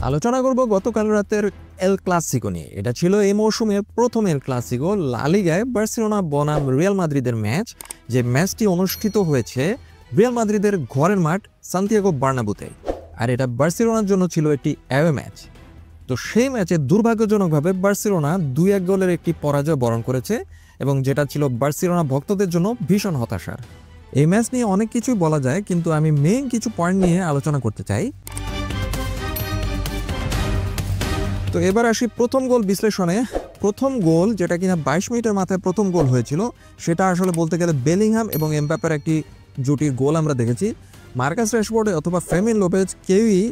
আলোচনা করব গতকাল রাতের এল ক্লাসিকো নিয়ে। এটা ছিল এই মৌসুমের প্রথম এল ক্লাসিকো, লা লিগায় বার্সেলোনা বনাম রিয়াল মাদ্রিদের ম্যাচ। যে ম্যাচটি অনুষ্ঠিত হয়েছে রিয়াল মাদ্রিদের ঘরের মাঠ সান্তিয়াগো বার্নাব্যুতে, আর এটা বার্সেলোনার জন্য ছিল একটি অ্যাওয়ে ম্যাচ। তো সেই ম্যাচে দুর্ভাগ্যজনকভাবে বার্সেলোনা 2-1 গোলের একটি পরাজয় বরণ করেছে, এবং যেটা ছিল বার্সেলোনা ভক্তদের জন্য ভীষণ হতাশার। এই ম্যাচ নিয়ে অনেক কিছুই বলা যায়, কিন্তু আমি মেইন কিছু পয়েন্ট নিয়ে আলোচনা করতে চাই। তো এবার আসি প্রথম গোল বিশ্লেষণে। প্রথম গোল, যেটা কিনা 22 মিনিটের মাথায় প্রথম গোল হয়েছিল, সেটা আসলে বলতে গেলে বেলিংহাম এবং এমবাপ্পের একটি জুটির গোল আমরা দেখেছি। মার্কাস র্যাশফোর্ড অথবা ফেরমিন লোপেজ কেউই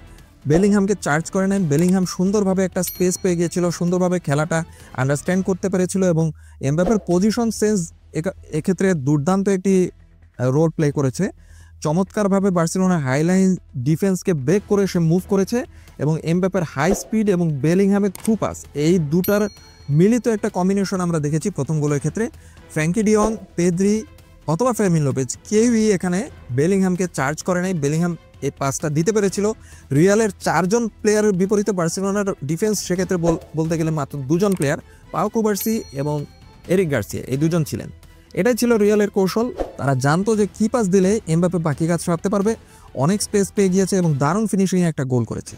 বেলিংহামকে চার্জ করে নেন। বেলিংহাম সুন্দরভাবে একটা স্পেস পেয়ে গিয়েছিল, সুন্দরভাবে খেলাটা আন্ডারস্ট্যান্ড করতে পেরেছিল, এবং এমবাপ্পের পজিশন সেন্স এক্ষেত্রে দুর্দান্ত একটি রোল প্লে করেছে। চমৎকারভাবে বার্সেলোনা হাইলাইন ডিফেন্সকে ব্রেক করে সে মুভ করেছে, এবং এমবাপ্পের হাই স্পিড এবং বেলিংহামের থ্রু পাস, এই দুটার মিলিত একটা কম্বিনেশন আমরা দেখেছি প্রথম গোলের ক্ষেত্রে। ফ্র্যাঙ্কি ডিয়ং, পেদ্রি অথবা ফেরমিন লোপেজ কেউই এখানে বেলিংহামকে চার্জ করে নাই। বেলিংহাম এই পাসটা দিতে পেরেছিল। রিয়ালের 4 জন প্লেয়ারের বিপরীতে বার্সেলোনার ডিফেন্স সেক্ষেত্রে বলতে গেলে মাত্র 2 জন প্লেয়ার, পাও কুবার্সি এবং এরিক গার্সিয়া, এই 2 জন ছিলেন। এটাই ছিল রিয়ালের কৌশল। তারা জানতো যে কি পাস দিলে এমবাপ্পে বাকি কাজ সারতে পারবে। অনেক স্পেস পেয়ে গিয়েছে এবং দারুণ ফিনিশিংয়ে একটা গোল করেছে।